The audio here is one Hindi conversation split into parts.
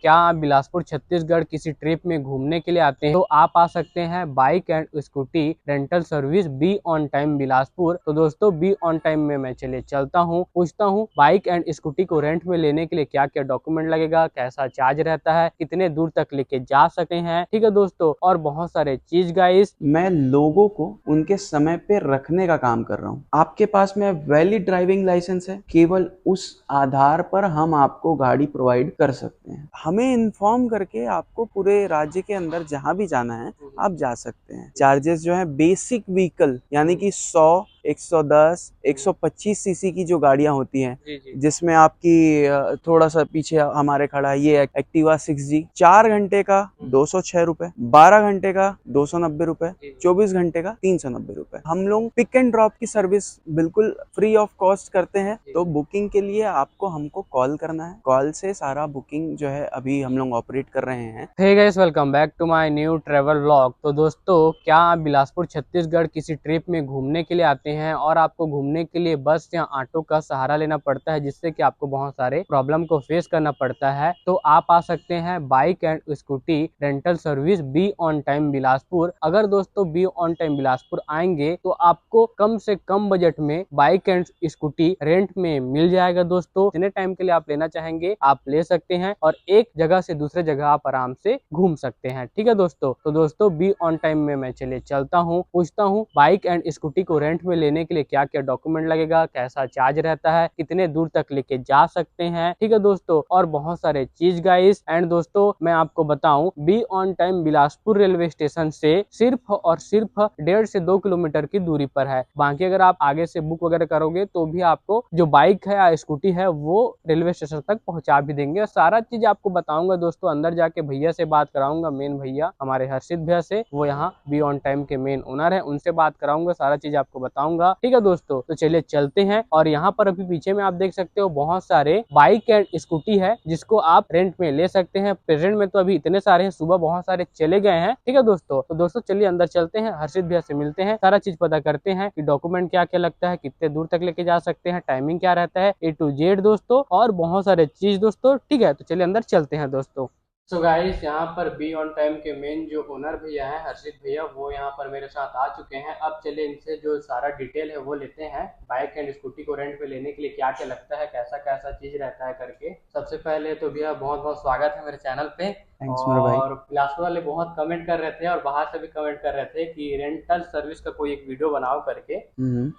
क्या आप बिलासपुर छत्तीसगढ़ किसी ट्रिप में घूमने के लिए आते हैं तो आप आ सकते हैं bike and scooty rental service be on time Bilaspur. तो दोस्तों बी ऑन टाइम में मैं चले चलता हूं, पूछता हूं बाइक एंड स्कूटी को रेंट में लेने के लिए क्या क्या डॉक्यूमेंट लगेगा, कैसा चार्ज रहता है, कितने दूर तक लेके जा सकते हैं। ठीक है दोस्तों, और बहुत सारे चीज गाइस। मैं लोगों को उनके समय पे रखने का काम कर रहा हूँ। आपके पास में वैलिड ड्राइविंग लाइसेंस है, केवल उस आधार पर हम आपको गाड़ी प्रोवाइड कर सकते हैं। हमें इन्फॉर्म करके आपको पूरे राज्य के अंदर जहां भी जाना है आप जा सकते हैं। चार्जेस जो है बेसिक व्हीकल यानी कि 100, 110, 125 सीसी की जो गाड़ियां होती हैं, जिसमें आपकी थोड़ा सा पीछे हमारे खड़ा है ये एक्टिवा 6G, 4 घंटे का 206 रुपए, 12 घंटे का 290 रुपए, 24 घंटे का 390 रुपए। हम लोग पिक एंड ड्रॉप की सर्विस बिल्कुल फ्री ऑफ कॉस्ट करते हैं। तो बुकिंग के लिए आपको हमको कॉल करना है, कॉल से सारा बुकिंग जो है अभी हम लोग ऑपरेट कर रहे हैं। Hey guys, welcome back to my new travel vlog. तो दोस्तों, क्या आप बिलासपुर छत्तीसगढ़ किसी ट्रिप में घूमने के लिए आते हैं और आपको घूमने के लिए बस या ऑटो का सहारा लेना पड़ता है, जिससे कि आपको बहुत सारे प्रॉब्लम को फेस करना पड़ता है, तो आप आ सकते हैं bike and scooty rental service be on time Bilaspur. अगर दोस्तों बी ऑन टाइम बिलासपुर आएंगे तो आपको कम से कम बजट में बाइक एंड स्कूटी रेंट में मिल जाएगा। दोस्तों जितने टाइम के लिए आप लेना चाहेंगे आप ले सकते हैं और एक जगह से दूसरे जगह आप आराम से घूम सकते हैं। ठीक है दोस्तों, तो दोस्तों बी ऑन टाइम में मैं चले चलता हूँ, पूछता हूँ बाइक एंड स्कूटी को रेंट में लेने के लिए क्या क्या डॉक्यूमेंट लगेगा, कैसा चार्ज रहता है, कितने दूर तक लेके जा सकते हैं। ठीक है दोस्तों, और बहुत सारे चीज गाइस। एंड दोस्तों मैं आपको बताऊं, be on time Bilaspur railway station से सिर्फ और सिर्फ 1.5 से 2 किलोमीटर की दूरी पर है। बाकी अगर आप आगे से बुक वगैरह करोगे तो भी आपको जो बाइक है या स्कूटी है वो रेलवे स्टेशन तक पहुंचा भी देंगे। और सारा चीज आपको बताऊंगा दोस्तों, अंदर जाके भैया से बात कराऊंगा, मेन भैया हमारे हर्षित भैया से, वो यहाँ बी ऑन टाइम के मेन ओनर है, उनसे बात कराऊंगा, सारा चीज आपको बताऊंगा। ठीक है दोस्तों, तो चलिए चलते हैं। और यहाँ पर अभी पीछे में आप देख सकते हो बहुत सारे बाइक एंड स्कूटी है जिसको आप रेंट में ले सकते हैं। प्रेजेंट में तो अभी इतने सारे हैं, सुबह बहुत सारे चले गए हैं। ठीक है दोस्तों, तो दोस्तों चलिए अंदर चलते हैं, हर्षित भैया से मिलते हैं, सारा चीज पता करते हैं कि डॉक्यूमेंट क्या क्या लगता है, कितने दूर तक लेके जा सकते हैं, टाइमिंग क्या रहता है, A to Z दोस्तों, और बहुत सारे चीज दोस्तों। ठीक है, तो चलिए अंदर चलते हैं दोस्तों। सो गाइस, यहाँ पर बी ऑन टाइम के मेन जो ओनर भैया हैं हर्षित भैया, वो यहाँ पर मेरे साथ आ चुके हैं। अब चलिए इनसे जो सारा डिटेल है वो लेते हैं, बाइक एंड स्कूटी को रेंट पे लेने के लिए क्या क्या लगता है, कैसा कैसा चीज रहता है करके। सबसे पहले तो भैया बहुत बहुत स्वागत है मेरे चैनल पे। थैंक्स मेरे भाई। और बिलासपुर वाले बहुत कमेंट कर रहे थे और बाहर से भी कमेंट कर रहे थे कि रेंटल सर्विस का कोई एक वीडियो बनाओ करके।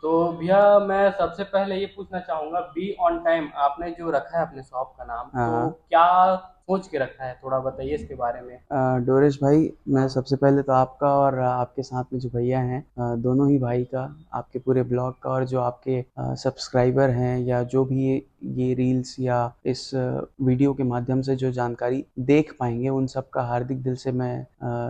तो भैया मैं सबसे पहले ये पूछना चाहूंगा, बी ऑन टाइम आपने जो रखा है अपने शॉप का नाम, तो हाँ, क्या सोच के रखा है, थोड़ा बताइए इसके बारे में। डोरेश भाई, मैं सबसे पहले तो आपका और आपके साथ में जो भैया हैं, दोनों ही भाई का, आपके पूरे ब्लॉग का, और जो आपके सब्सक्राइबर हैं या जो भी ये रील्स या इस वीडियो के माध्यम से जो जानकारी देख पाएंगे, उन सब का हार्दिक दिल से मैं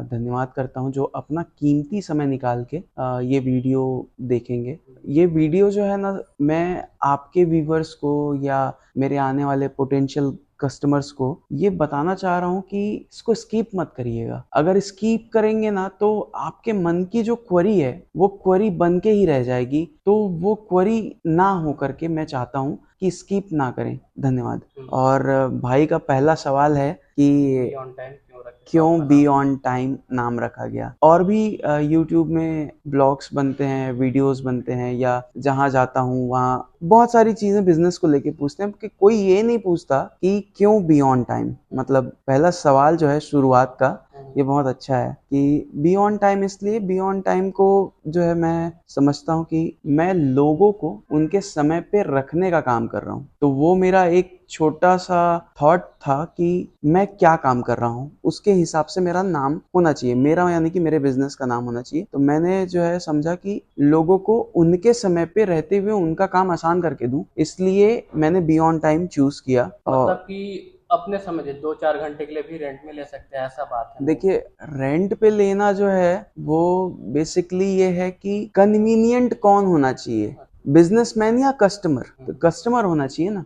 धन्यवाद करता हूं, जो अपना कीमती समय निकाल के ये वीडियो देखेंगे। ये वीडियो जो है ना, मैं आपके व्यूवर्स को या मेरे आने वाले पोटेंशियल कस्टमर्स को ये बताना चाह रहा हूँ कि इसको स्किप मत करिएगा। अगर स्किप करेंगे ना तो आपके मन की जो क्वेरी है वो क्वेरी बन के ही रह जाएगी। तो वो क्वेरी ना हो करके मैं चाहता हूँ कि स्किप ना करें। धन्यवाद। और भाई का पहला सवाल है कि क्यों बी ऑन टाइम नाम रखा गया। और भी यूट्यूब में ब्लॉग्स बनते हैं, वीडियोस बनते हैं, या जहां जाता हूं वहां बहुत सारी चीजें बिजनेस को लेके पूछते हैं कि कोई ये नहीं पूछता कि क्यों बी ऑन टाइम। मतलब पहला सवाल जो है शुरुआत का, ये बहुत अच्छा है कि बी ऑन टाइम। इसलिए बी ऑन टाइम को जो है मैं समझता हूँ कि मैं लोगों को उनके समय पे रखने का काम कर रहा हूँ। तो वो मेरा एक छोटा सा थॉट था कि मैं क्या काम कर रहा हूँ उसके हिसाब से मेरा नाम होना चाहिए, मेरा यानी कि मेरे बिजनेस का नाम होना चाहिए। तो मैंने जो है समझा कि लोगों को उनके समय पे रहते हुए उनका काम आसान करके दूं, इसलिए मैंने बी ऑन टाइम चूज किया। मतलब कि अपने समझे 2-4 घंटे के लिए भी रेंट में ले सकते हैं, ऐसा बात है? देखिए, रेंट पे लेना जो है वो बेसिकली ये है कि कन्वीनियंट कौन होना चाहिए, बिजनेसमैन या कस्टमर। तो कस्टमर होना चाहिए ना।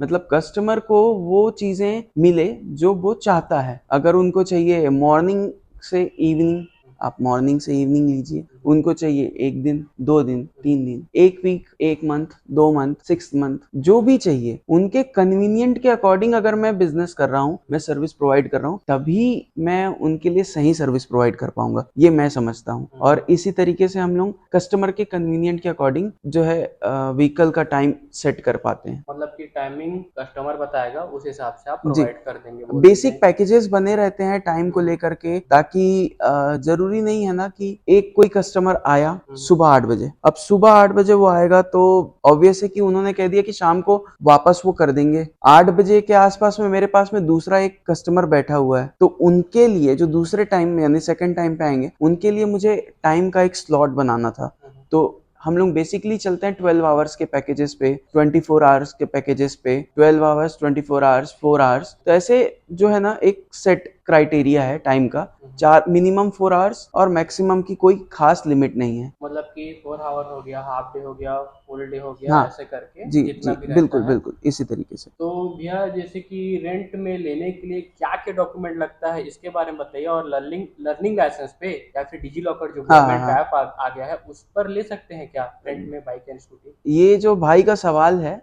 मतलब कस्टमर को वो चीजें मिले जो वो चाहता है। अगर उनको चाहिए मॉर्निंग से इवनिंग, आप मॉर्निंग से इवनिंग लीजिए। उनको चाहिए 1 दिन, 2 दिन, 3 दिन, 1 वीक, 1 मंथ, 2 मंथ, 6 मंथ, जो भी चाहिए उनके कन्वीनियंट के अकॉर्डिंग अगर मैं बिजनेस कर रहा हूँ, मैं सर्विस प्रोवाइड कर रहा हूँ, तभी मैं उनके लिए सही सर्विस प्रोवाइड कर पाऊंगा, ये मैं समझता हूँ। और इसी तरीके से हम लोग कस्टमर के कन्वीनियंट के अकॉर्डिंग जो है व्हीकल का टाइम सेट कर पाते हैं। मतलब कि टाइमिंग कस्टमर बताएगा उस हिसाब से आप जी, प्रोवाइड कर देंगे, बोल बेसिक देंगे। पैकेजेस बने रहते हैं टाइम को लेकर के, ताकि जरूरी नहीं है ना कि एक कोई कस्टमर आया सुबह 8 बजे, अब सुबह 8 बजे वो आएगा तो ऑब्वियस है कि उन्होंने कह दिया कि शाम को वापस वो कर देंगे। 8 बजे के आसपास में मेरे पास में दूसरा एक कस्टमर बैठा हुआ है, तो उनके लिए जो दूसरे टाइम में यानी सेकंड टाइम पे आएंगे, उनके लिए मुझे टाइम का एक स्लॉट बनाना था। तो हम लोग बेसिकली चलते हैं 12 आवर्स के पैकेजेस पे, 24 आवर्स के पैकेजेस पे, 12 आवर्स, 24 आवर्स, 4 आवर्स, तो ऐसे जो है ना एक सेट क्राइटेरिया है टाइम का, चार मिनिमम 4 आवर्स और मैक्सिमम की कोई खास लिमिट नहीं है। मतलब कि 4 आवर हो गया, हाफ डे हो गया, फुल डे हो गया, हाँ ऐसे करके जी जितना जी, भी रहता बिल्कुल है। बिल्कुल इसी तरीके से। तो भैया जैसे कि रेंट में लेने के लिए क्या क्या डॉक्यूमेंट लगता है, इसके बारे में बताइए। और लर्निंग लर्निंग लाइसेंस पे या फिर डिजी लॉकर जो हाँ हाँ गवर्नमेंट का हाँ, ऐप आ गया है, उस पर ले सकते हैं क्या रेंट में बाइक एंड स्कूटी? ये जो भाई का सवाल है,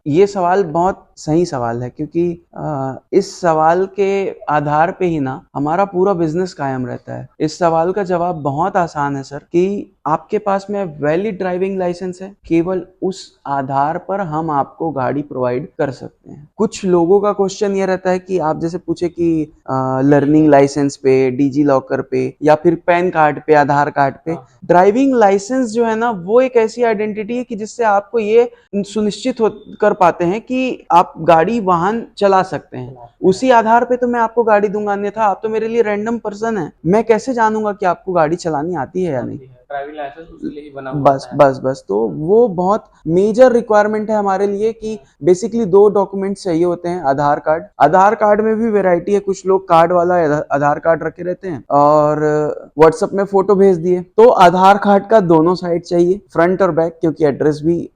ये सवाल बहुत सही सवाल है, क्योंकि इस सवाल के आधार पे ही ना हमारा पूरा बिजनेस कायम रहता है। इस सवाल का जवाब बहुत आसान है सर, कि आपके पास में वैलिड ड्राइविंग लाइसेंस है, केवल उस आधार पर हम आपको गाड़ी प्रोवाइड कर सकते हैं। कुछ लोगों का क्वेश्चन ये रहता है कि आप जैसे पूछे कि लर्निंग लाइसेंस पे, डिजी लॉकर पे, या फिर पैन कार्ड पे, आधार कार्ड पे। ड्राइविंग लाइसेंस जो है ना वो एक ऐसी आइडेंटिटी है कि जिससे आपको ये सुनिश्चित कर पाते हैं कि आप गाड़ी वाहन चला सकते हैं। उसी आधार पे तो मैं आपको गाड़ी दूंगा, अन्यथा आप तो मेरे लिए रैंडम पर्सन है, मैं कैसे जानूंगा कि आपको गाड़ी चलानी आती है या नहीं। ड्राइविंग लाइसेंस उसके लिए ही बना हुआ बस है। बस बस, तो वो बहुत मेजर रिक्वायरमेंट है हमारे लिए कि बेसिकली 2 डॉक्यूमेंट्स चाहिए होते हैं। आधार कार्ड, आधार कार्ड में भी वैरायटी है, कुछ लोग कार्ड वाला आधार कार्ड रखे रहते हैं और व्हाट्सएप में फोटो भेज दिए, तो आधार कार्ड का दोनों साइड चाहिए, फ्रंट और बैक, क्योंकि एड्रेस भी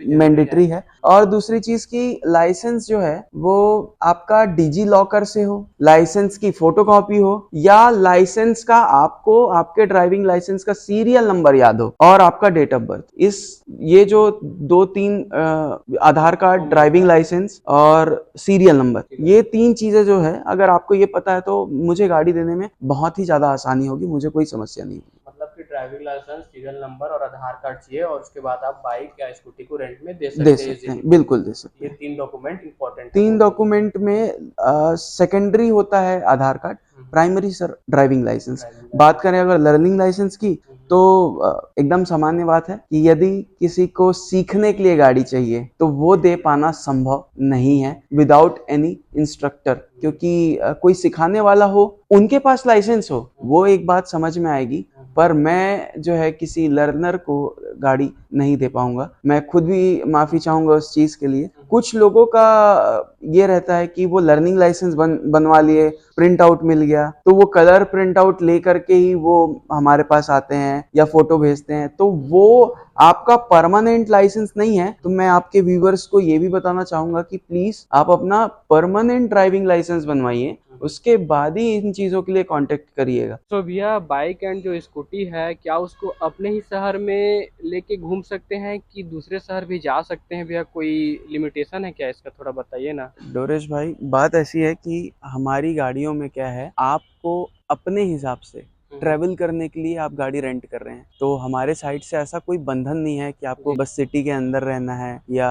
मैंडेटरी है। और दूसरी चीज की लाइसेंस जो है वो आपका डिजी लॉकर से हो, लाइसेंस की फोटोकॉपी हो, या लाइसेंस का आपको आपके ड्राइविंग लाइसेंस का सीरियल नंबर याद हो, और आपका डेट ऑफ बर्थ। इस ये जो 2-3 आधार कार्ड, ड्राइविंग लाइसेंस और सीरियल नंबर, ये 3 चीजें जो है अगर आपको ये पता है तो मुझे गाड़ी देने में बहुत ही ज्यादा आसानी होगी, मुझे कोई समस्या नहीं होगी। मतलब कि ड्राइविंग लाइसेंस, सीरियल नंबर और आधार कार्ड चाहिए, और उसके बाद आप बाइक या स्कूटी को रेंट में दे दे सकते हैं सकते हैं, इजीली। बिल्कुल दे सकते ये हैं। 3 डॉक्यूमेंट इंपॉर्टेंट है 3 बोल दीजिए। डॉक्यूमेंट में सेकेंडरी होता है Aadhaar card, primary sir driving licence. बात करें अगर लर्निंग लाइसेंस की, तो एकदम सामान्य बात है कि यदि किसी को सीखने के लिए गाड़ी चाहिए तो वो दे पाना संभव नहीं है विदाउट एनी इंस्ट्रक्टर, क्योंकि कोई सिखाने वाला हो, उनके पास लाइसेंस हो, वो एक बात समझ में आएगी, पर मैं जो है किसी लर्नर को गाड़ी नहीं दे पाऊंगा। मैं खुद भी माफी चाहूंगा उस चीज के लिए। कुछ लोगों का ये रहता है कि वो लर्निंग लाइसेंस बनवा लिए, प्रिंट आउट मिल गया, तो वो कलर प्रिंट आउट लेकर के ही वो हमारे पास आते हैं या फोटो भेजते हैं, तो वो आपका परमानेंट लाइसेंस नहीं है। तो मैं आपके व्यूवर्स को ये भी बताना चाहूंगा कि प्लीज आप अपना परमानेंट ड्राइविंग लाइसेंस बनवाइए, उसके बाद ही इन चीजों के लिए कांटेक्ट करिएगा। तो भैया बाइक एंड जो स्कूटी है, क्या उसको अपने ही शहर में लेके घूम सकते हैं कि दूसरे शहर भी जा सकते हैं भैया? कोई लिमिटेशन है क्या इसका, थोड़ा बताइए ना। डोरेश भाई, बात ऐसी है कि हमारी गाड़ियों में क्या है, आपको अपने हिसाब से ट्रेवल करने के लिए आप गाड़ी रेंट कर रहे हैं, तो हमारे साइड से ऐसा कोई बंधन नहीं है कि आपको बस सिटी के अंदर रहना है या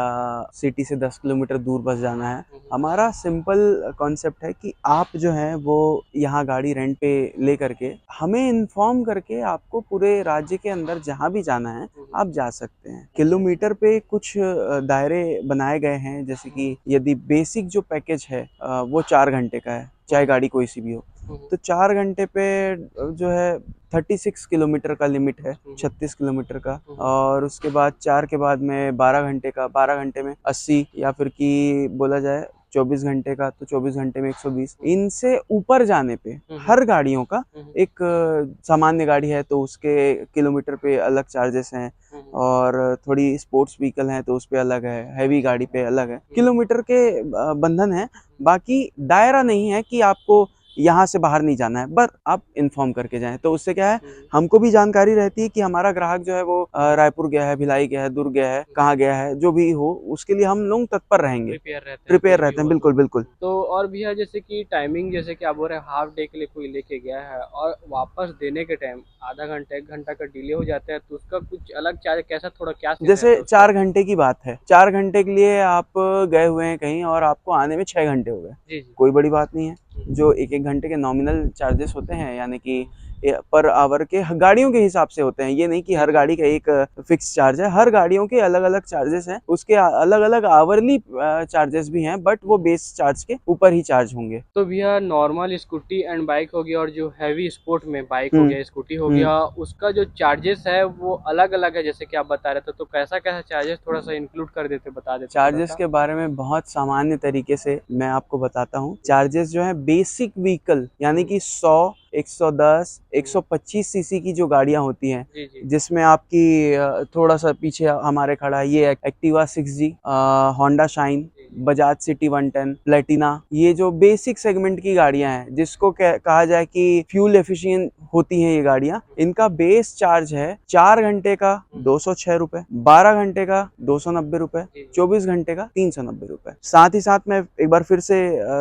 सिटी से 10 किलोमीटर दूर बस जाना है। हमारा सिंपल कॉन्सेप्ट है कि आप जो है वो यहाँ गाड़ी रेंट पे ले करके हमें इन्फॉर्म करके आपको पूरे राज्य के अंदर जहाँ भी जाना है आप जा सकते हैं। किलोमीटर पे कुछ दायरे बनाए गए हैं, जैसे कि यदि बेसिक जो पैकेज है वो 4 घंटे का है, चाहे गाड़ी कोई सी भी हो, तो 4 घंटे पे जो है 36 किलोमीटर का लिमिट है, 36 किलोमीटर का। और उसके बाद 4 के बाद में 12 घंटे का, 12 घंटे में 80, या फिर कि बोला जाए 24 घंटे का तो 24 घंटे में 120। इनसे ऊपर जाने पे हर गाड़ियों का एक सामान्य गाड़ी है तो उसके किलोमीटर पे अलग चार्जेस हैं, और थोड़ी स्पोर्ट्स व्हीकल है तो उस पे अलग है, हैवी गाड़ी पे अलग है, किलोमीटर के बंधन है। बाकी दायरा नहीं है कि आपको यहाँ से बाहर नहीं जाना है, बस आप इन्फॉर्म करके जाएं। तो उससे क्या है, हमको भी जानकारी रहती है कि हमारा ग्राहक जो है वो रायपुर गया है, भिलाई गया है, दुर्ग गया है, कहाँ गया है, जो भी हो उसके लिए हम लोग तत्पर रहेंगे, प्रिपेयर रहते हैं। बिल्कुल बिल्कुल। तो और भैया जैसे कि टाइमिंग, जैसे कि आप बोल रहे हैं हाफ डे के लिए कोई लेके गया है और वापस देने के टाइम आधा घंटा 1 घंटा का डिले हो जाता है, तो उसका कुछ अलग चार्ज कैसा, थोड़ा क्या सीन रहता जैसे है उसका? 4 घंटे की बात है, 4 घंटे के लिए आप गए हुए हैं कहीं और आपको आने में 6 घंटे हो गए, जी जी। कोई बड़ी बात नहीं है। जो एक एक घंटे के नॉमिनल चार्जेस होते हैं, यानी कि पर आवर के गाड़ियों के हिसाब से होते हैं, ये नहीं कि हर गाड़ी का एक फिक्स चार्ज है, हर गाड़ियों के अलग अलग चार्जेस हैं, उसके अलग अलग आवरली चार्जेस भी हैं, बट वो बेस चार्ज के ऊपर ही चार्ज होंगे। तो भैया नॉर्मल स्कूटी एंड बाइक हो गया और जो हैवी स्पोर्ट में बाइक हो हम्म गया, स्कूटी हो हम्म गया, उसका जो चार्जेस है वो अलग अलग है जैसे कि आप बता रहे थे, तो कैसा कैसा चार्जेस थोड़ा सा इंक्लूड कर देते, बता देते थोड़ा चार्जेस सा। के बारे में बहुत सामान्य तरीके से मैं आपको बताता हूँ। चार्जेस जो है बेसिक व्हीकल, यानी कि 100, 110, 125 सीसी की जो गाड़ियां होती हैं, जी जी। जिसमें आपकी थोड़ा सा पीछे हमारे खड़ा है ये Activa 6G, Honda shine, Bajaj city 110, Platina, ये जो बेसिक सेगमेंट की गाड़ियां हैं, जिसको कहा जाए कि फ्यूल एफिशिएंट होती हैं ये गाड़ियां, इनका बेस चार्ज है 4 घंटे का 206 रुपए, 12 घंटे का 290 रुपए, 24 घंटे का 390 रुपए। साथ ही साथ मैं एक बार फिर से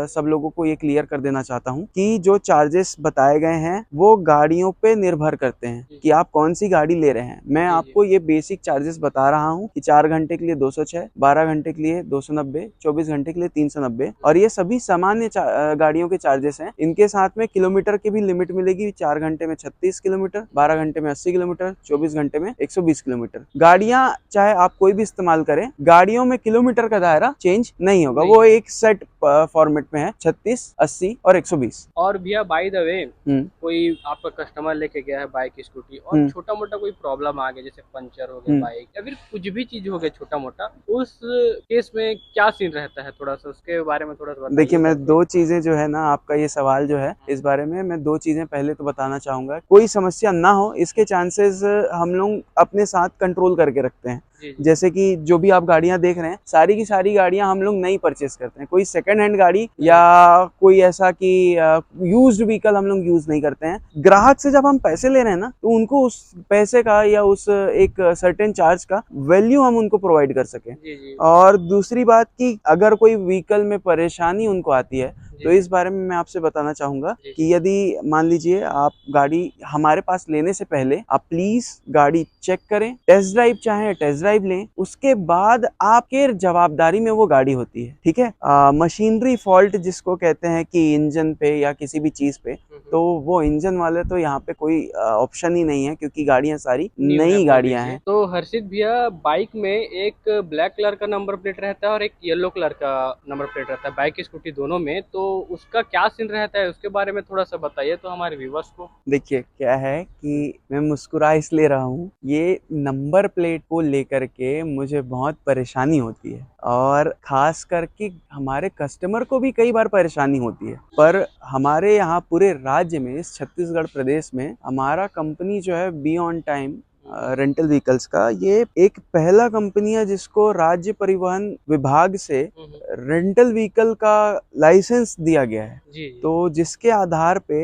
सब लोगों को ये क्लियर कर देना चाहता हूँ कि जो चार्जेस बताए गए हैं वो गाड़ियों पे निर्भर करते हैं कि आप कौन सी गाड़ी ले रहे हैं। मैं आपको ये बेसिक चार्जेस बता रहा हूँ कि 4 घंटे के लिए 206, 12 घंटे के लिए 290, 24 घंटे के लिए 390, और ये सभी सामान्य गाड़ियों के चार्जेस हैं। इनके साथ में किलोमीटर की भी लिमिट मिलेगी, 4 घंटे में 36 किलोमीटर, 12 घंटे में 80 किलोमीटर, 24 घंटे में 120 किलोमीटर। गाड़ियां चाहे आप कोई भी इस्तेमाल करें, गाड़ियों में किलोमीटर का दायरा चेंज नहीं होगा, वो एक सेट फॉर्मेट में है, 36, 80 और 120। और भैया बाय द वे, कोई आपका कस्टमर लेके गया है बाइक स्कूटी और छोटा मोटा कोई प्रॉब्लम आ गया, जैसे पंचर हो गया बाइक या फिर कुछ भी चीज हो गया छोटा मोटा, उस केस में क्या सीन रहता है, थोड़ा सा उसके बारे में थोड़ा सा बताइए। देखिए, मैं दो चीजें जो है ना, आपका ये सवाल जो है इस बारे में, मैं दो चीजें पहले तो बताना चाहूंगा। कोई समस्या ना हो इसके चांसेस हम लोग अपने साथ कंट्रोल करके रखते हैं। जैसे कि जो भी आप गाड़ियां देख रहे हैं, सारी की सारी गाड़ियां हम लोग नई परचेस करते हैं, कोई सेकंड हैंड गाड़ी या कोई ऐसा कि यूज्ड व्हीकल हम लोग यूज नहीं करते हैं। ग्राहक से जब हम पैसे ले रहे हैं ना, तो उनको उस पैसे का या उस एक सर्टेन चार्ज का वैल्यू हम उनको प्रोवाइड कर सके। और दूसरी बात कि अगर कोई व्हीकल में परेशानी उनको आती है, तो इस बारे में मैं आपसे बताना चाहूंगा कि यदि मान लीजिए आप गाड़ी हमारे पास लेने से पहले आप प्लीज गाड़ी चेक करें, टेस्ट ड्राइव चाहे टेस्ट ड्राइव लें, उसके बाद आपके जवाबदारी में वो गाड़ी होती है, ठीक है। मशीनरी फॉल्ट जिसको कहते हैं कि इंजन पे या किसी भी चीज पे, तो वो इंजन वाले तो यहाँ पे कोई ऑप्शन ही नहीं है, क्योंकि गाड़ियां सारी नई गाड़ियां हैं। तो हर्षित भैया, बाइक में एक ब्लैक कलर का नंबर प्लेट रहता है और एक येलो कलर का नंबर प्लेट रहता है, बाइक स्कूटी दोनों में, तो उसका क्या सीन रहता है, उसके बारे में थोड़ा सा बताइए तो हमारे व्यूअर्स को। देखिए क्या है कि मैं मुस्कुरा इसलिए रहा हूँ, ये नंबर प्लेट को लेकर के मुझे बहुत परेशानी होती है, और खास करके हमारे कस्टमर को भी कई बार परेशानी होती है। पर हमारे यहाँ पूरे राज्य में, इस छत्तीसगढ़ प्रदेश में, हमारा कंपनी जो है be on time rental vehicles का, ये एक पहला कंपनी है जिसको राज्य परिवहन विभाग से रेंटल व्हीकल का लाइसेंस दिया गया है। तो जिसके आधार पे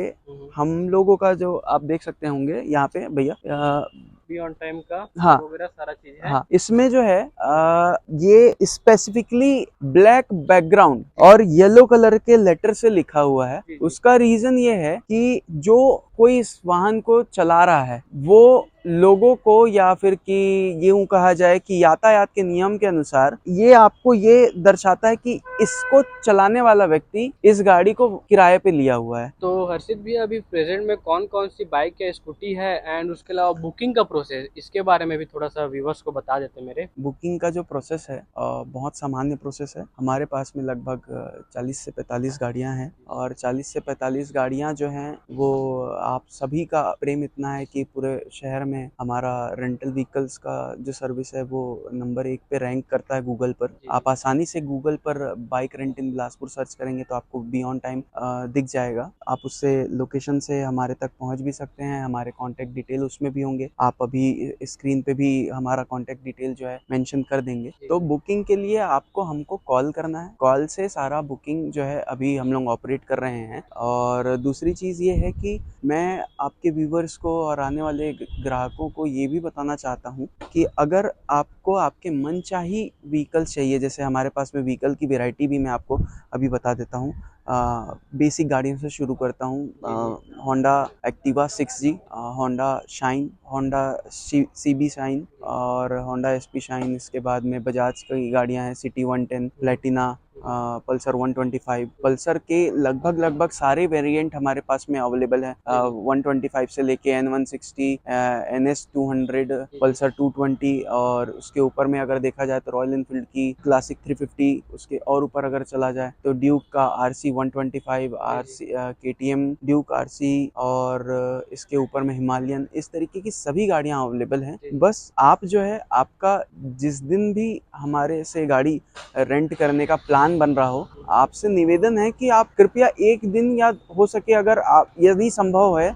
हम लोगों का, जो आप देख सकते होंगे यहाँ पे भैया, बी ऑन टाइम का हाँ वगैरह सारा चीज है। हाँ, इसमें जो है ये स्पेसिफिकली ब्लैक बैकग्राउंड और येलो कलर के लेटर से लिखा हुआ है। उसका रीजन ये है कि जो कोई इस वाहन को चला रहा है, वो लोगों को, या फिर कि यूं कहा जाए कि यातायात के नियम के अनुसार, ये आपको ये दर्शाता है कि इसको चलाने वाला व्यक्ति इस गाड़ी को किराए पे लिया हुआ है। तो हर्षित भी अभी प्रेजेंट में कौन कौन सी बाइक या स्कूटी है, एंड उसके अलावा बुकिंग का प्रोसेस, इसके बारे में भी थोड़ा सा व्यूअर्स को बता देते मेरे। बुकिंग का जो प्रोसेस है बहुत सामान्य प्रोसेस है। हमारे पास में लगभग 40 से 45 गाड़ियां हैं, और 40 से 45 गाड़ियां जो हैं वो आप सभी का प्रेम इतना है कि पूरे शहर में हमारा रेंटल व्हीकल्स का जो सर्विस है वो नंबर 1 पे रैंक करता है गूगल पर। आप आसानी से गूगल पर बाइक रेंट इन बिलासपुर सर्च करेंगे तो आपको बी ऑन टाइम दिख जाएगा। आप उससे लोकेशन से हमारे तक पहुंच भी सकते हैं, हमारे कॉन्टैक्ट डिटेल उसमें भी होंगे। आप अभी स्क्रीन पे भी हमारा कॉन्टैक्ट डिटेल जो है मेंशन कर देंगे। तो बुकिंग के लिए आपको हमको कॉल करना है, कॉल से सारा बुकिंग जो है अभी हम लोग ऑपरेट कर रहे हैं। और दूसरी चीज़ ये है कि मैं आपके व्यूवर्स को और आने वाले ग्राहकों को ये भी बताना चाहता हूँ कि अगर आपको आपके मनचाही व्हीकल्स चाहिए, जैसे हमारे पास में व्हीकल की वैरायटी भी मैं आपको अभी बता देता हूँ। बेसिक गाड़ियों से शुरू करता हूँ। Honda Activa 6G, Honda shine, Honda CB shine और होंडा SP शाइन। इसके बाद में बजाज की गाड़ियाँ हैं, सिटी 110, प्लेटिना, पल्सर 125। पल्सर के लगभग सारे वेरिएंट हमारे पास में अवेलेबल है। 125 से लेके N160, NS 200, पल्सर 220 और उसके ऊपर में अगर देखा जाए तो रॉयल एनफील्ड की क्लासिक 350। उसके और ऊपर अगर चला जाए तो ड्यूक का RC 125, RC KTM Duke RC और इसके ऊपर में हिमालयन। इस तरीके की सभी गाड़ियां अवेलेबल हैं। बस आप जो है आपका जिस दिन भी हमारे से गाड़ी रेंट करने का प्लान बन रहा हो, आपसे निवेदन है कि आप कृपया एक दिन या हो सके अगर आप यदि संभव है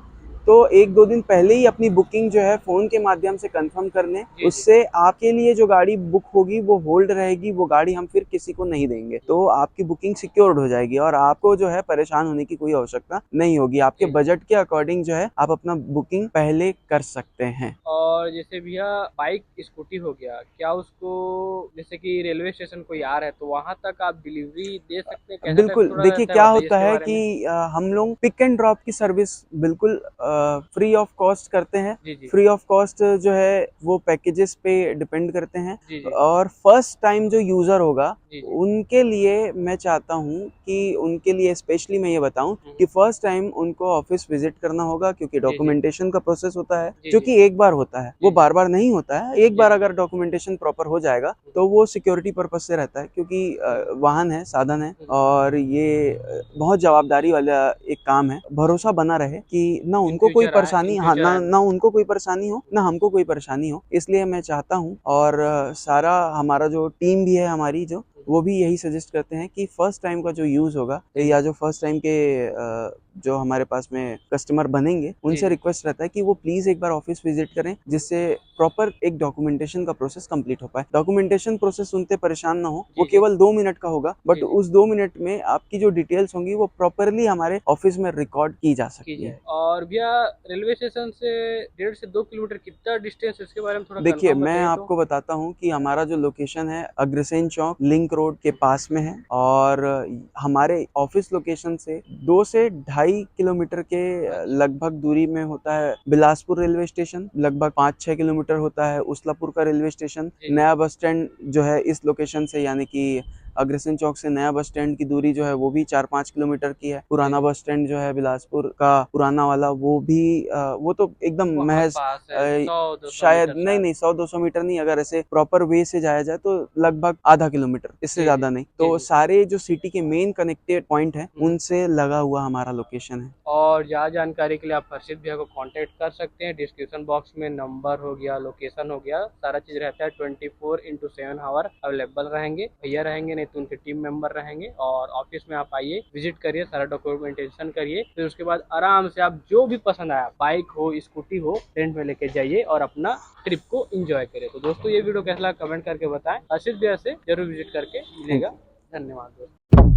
तो 1-2 दिन पहले ही अपनी बुकिंग जो है फ़ोन के माध्यम से कंफर्म कर लें। उससे आपके लिए जो गाड़ी बुक होगी वो होल्ड रहेगी, वो गाड़ी हम फिर किसी को नहीं देंगे। तो आपकी बुकिंग सिक्योर्ड हो जाएगी और आपको जो है परेशान होने की कोई आवश्यकता नहीं होगी। आपके बजट के अकॉर्डिंग जो है आप अपना बुकिंग पहले कर सकते हैं। और जैसे भैया बाइक स्कूटी हो गया, क्या उसको जैसे कि रेलवे स्टेशन कोई आ रहा है तो वहां तक आप डिलीवरी दे सकते हैं? कैसा टाइप बिल्कुल, थोड़ा देखिए रहता है, क्या बताइए होता इसके है बारे कि में। हम लोग पिक एंड ड्रॉप की सर्विस बिल्कुल फ्री ऑफ कॉस्ट करते हैं। जी जी फ्री ऑफ कॉस्ट जो है वो पैकेजेस पे डिपेंड करते हैं। जी जी और फर्स्ट टाइम जो यूज़र होगा जी जी। उनके लिए मैं चाहता हूँ कि उनके लिए स्पेशली मैं ये बताऊँ कि फर्स्ट टाइम उनको ऑफिस विजिट करना होगा, क्योंकि जी जी डॉक्यूमेंटेशन का प्रोसेस होता है जी जो जी कि एक बार होता है, वो जी जी बार बार नहीं होता है। एक जी बार जी अगर डॉक्यूमेंटेशन प्रॉपर हो जाएगा तो वो सिक्योरिटी पर्पज से रहता है, क्योंकि वाहन है, साधन है और ये बहुत जवाबदारी वाला एक काम है। भरोसा बना रहे कि ना इन उनको कोई फ्यूचर आए, इन परेशानी, हाँ, फ्यूचर ना आए। ना उनको कोई परेशानी हो ना हमको कोई परेशानी हो। इसलिए मैं चाहता हूँ और सारा हमारा जो टीम भी है हमारी, जो वो भी यही सजेस्ट करते हैं कि फर्स्ट टाइम का जो यूज़ होगा या जो फर्स्ट टाइम के जो हमारे पास में कस्टमर बनेंगे उनसे रिक्वेस्ट रहता है कि वो प्लीज़ एक बार ऑफिस विजिट करें, जिससे प्रॉपर एक डॉक्यूमेंटेशन का प्रोसेस कंप्लीट हो पाए। डॉक्यूमेंटेशन प्रोसेस सुनते परेशान ना हो, वो केवल 2 मिनट का होगा, बट उस 2 मिनट में आपकी जो डिटेल्स होंगी वो प्रॉपरली हमारे ऑफिस में रिकॉर्ड की जा सकती है। और भैया रेलवे स्टेशन से 1.5 से 2 किलोमीटर कितना डिस्टेंस है, इसके बारे में थोड़ा देखिए, कंफर्म मैं बताइए तो। आपको बताता हूँ कि हमारा जो लोकेशन है अग्रसेन चौक लिंक रोड के पास में है और हमारे ऑफिस लोकेशन से 2 से 2.5 किलोमीटर के लगभग दूरी में होता है बिलासपुर रेलवे स्टेशन। लगभग 5-6 किलोमीटर होता है उस्लापुर का रेलवे स्टेशन। नया बस स्टैंड जो है इस लोकेशन से, यानी कि अग्रसेन चौक से नया बस स्टैंड की दूरी जो है वो भी 4-5 किलोमीटर की है। पुराना बस स्टैंड जो है बिलासपुर का पुराना वाला, वो भी वो तो एकदम बहुत महज पास है, 100-200 शायद मीटर नहीं शायद। नहीं 100-200 मीटर नहीं, अगर ऐसे प्रॉपर वे से जाया जाए तो लगभग आधा किलोमीटर, इससे जी जी ज्यादा नहीं। जी तो जी। सारे जो सिटी के मेन कनेक्टेड पॉइंट है उनसे लगा हुआ हमारा लोकेशन है। और ज़्यादा जानकारी के लिए आप हर्षित भैया को कांटेक्ट कर सकते हैं। डिस्क्रिप्शन बॉक्स में नंबर हो गया, लोकेशन हो गया, सारा चीज़ रहता है। 24x7 आवर अवेलेबल रहेंगे, भैया रहेंगे, नहीं तो उनके टीम मेंबर रहेंगे। और ऑफिस में आप आइए, विजिट करिए, सारा डॉक्यूमेंटेशन करिए, फिर उसके बाद आराम से आप जो भी पसंद आया, बाइक हो स्कूटी हो, रेंट में लेके जाइए और अपना ट्रिप को एंजॉय करिए। तो दोस्तों ये वीडियो कैसा लगा कमेंट करके बताएं। हर्षित भैया से जरूर विजिट करके थैंक मिलेगा। यू। धन्यवाद दोस्तों।